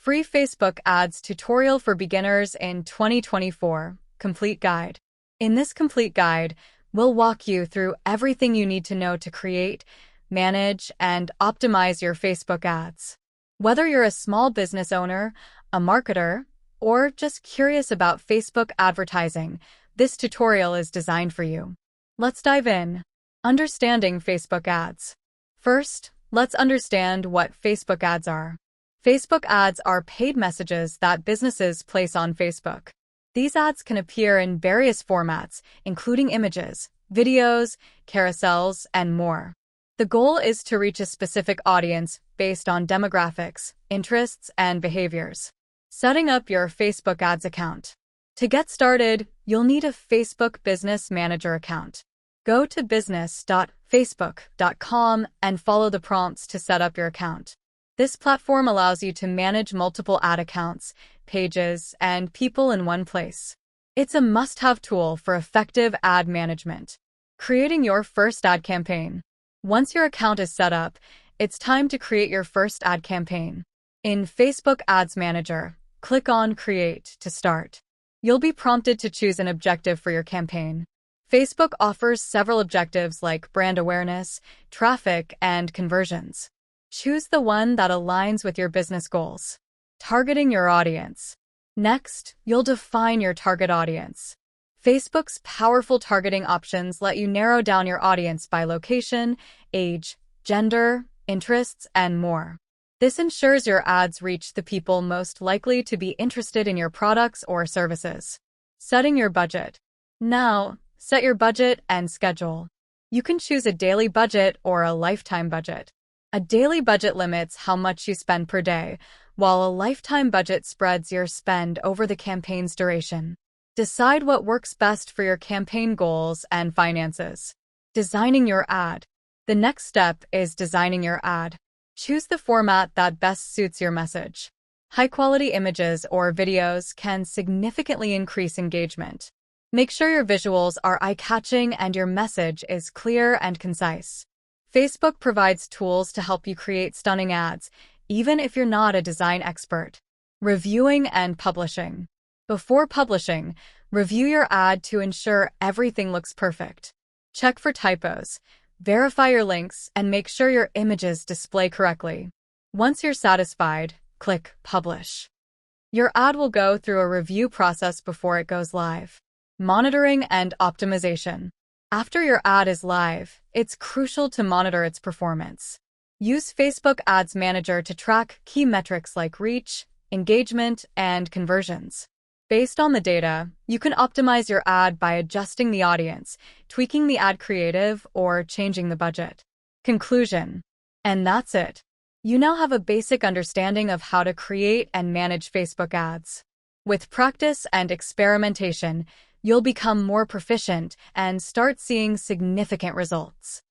Free Facebook Ads Tutorial for Beginners in 2024 Complete Guide. In this complete guide, we'll walk you through everything you need to know to create, manage, and optimize your Facebook ads. Whether you're a small business owner, a marketer, or just curious about Facebook advertising, this tutorial is designed for you. Let's dive in. Understanding Facebook ads. First, let's understand what Facebook ads are. Facebook ads are paid messages that businesses place on Facebook. These ads can appear in various formats, including images, videos, carousels, and more. The goal is to reach a specific audience based on demographics, interests, and behaviors. Setting up your Facebook ads account. To get started, you'll need a Facebook Business Manager account. Go to business.facebook.com and follow the prompts to set up your account. This platform allows you to manage multiple ad accounts, pages, and people in one place. It's a must-have tool for effective ad management. Creating your first ad campaign. Once your account is set up, it's time to create your first ad campaign. In Facebook Ads Manager, click on Create to start. You'll be prompted to choose an objective for your campaign. Facebook offers several objectives like brand awareness, traffic, and conversions. Choose the one that aligns with your business goals. Targeting your audience. Next, you'll define your target audience. Facebook's powerful targeting options let you narrow down your audience by location, age, gender, interests, and more. This ensures your ads reach the people most likely to be interested in your products or services. Setting your budget. Now, set your budget and schedule. You can choose a daily budget or a lifetime budget. A daily budget limits how much you spend per day, while a lifetime budget spreads your spend over the campaign's duration. Decide what works best for your campaign goals and finances. Designing your ad. The next step is designing your ad. Choose the format that best suits your message. High-quality images or videos can significantly increase engagement. Make sure your visuals are eye-catching and your message is clear and concise. Facebook provides tools to help you create stunning ads, even if you're not a design expert. Reviewing and publishing. Before publishing, review your ad to ensure everything looks perfect. Check for typos, verify your links, and make sure your images display correctly. Once you're satisfied, click Publish. Your ad will go through a review process before it goes live. Monitoring and optimization. After your ad is live, it's crucial to monitor its performance. Use Facebook Ads Manager to track key metrics like reach, engagement, and conversions. Based on the data, you can optimize your ad by adjusting the audience, tweaking the ad creative, or changing the budget. Conclusion. And that's it. You now have a basic understanding of how to create and manage Facebook ads. With practice and experimentation, you'll become more proficient and start seeing significant results.